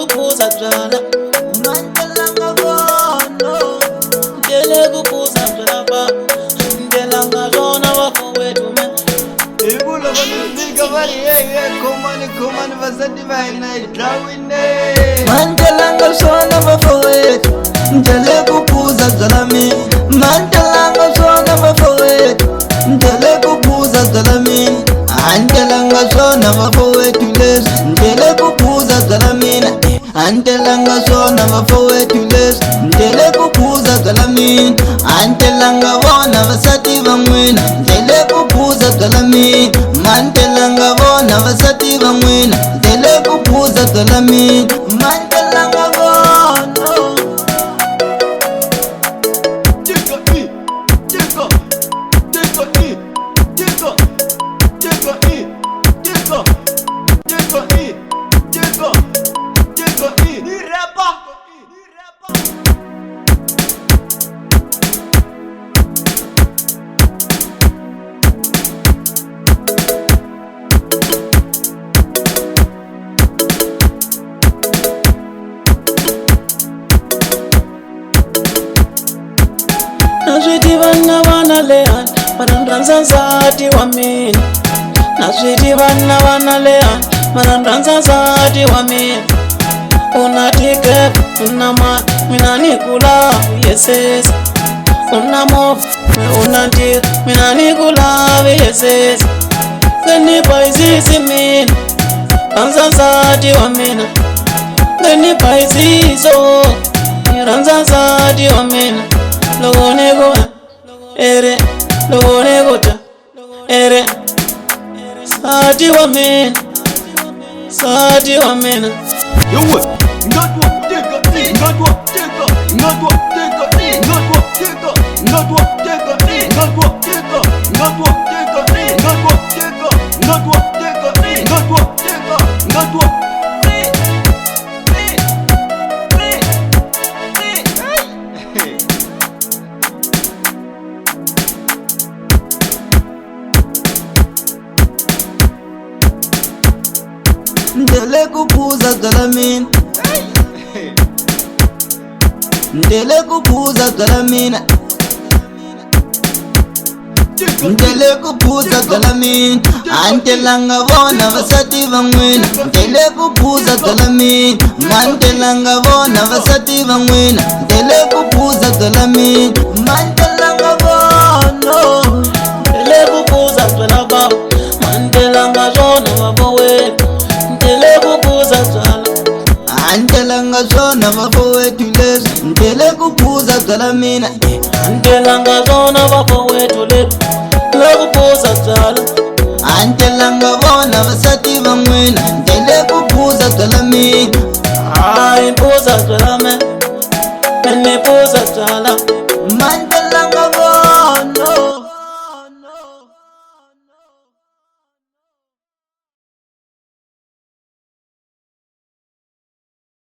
kupuza byala mantelanga bono ndele kupuza byala ba ndelanga zona wako wetu men Ibula banifika bari komani basadi baina idrawine mantelanga zona wako wetu ndele kupuza byala mi mantelanga zona wako wetu ndele kupuza byala mi antelanga zona wako wetu les ndele kupuza byala mina antelanga zona wako wetu les ndele kupuza byala mina antelanga bona basati bamwena ndele kupuza byala mina mantelanga bona basati bamwena ndele kupuza byala mina mantelanga bona Naswiti vana vana lehan marandranza zati wa mina naswiti vana lehan marandranza zati wa mina una ticket una ma mina nikula yeses una move una ntir mina nikula yeses gani paisisi mina ranza zati wa mina gani paisiso ranza zati wa mina logone go ere logone go ta ere sati wa men yo ngatwa teka ngatwa teka ngatwa teka ngatwa teka ngatwa teka ngatwa teka ngatwa teka ngatwa teka ngatwa teka ngatwa teka ngatwa ndele kupuza galamina ndele kupuza galamina ndele kupuza galamina antelanga bona basati bamwena ndele kupuza galamina mantelanga bona basati bamwena ndele kupuza galamina mantelanga bono ndele kupuza galaba mantelanga zona wabowe ndele kupuza zala antelanga zona wabowetu les ndele kupuza galamina antelanga zona wabowetu les ndele kupuza zala antelanga bona basati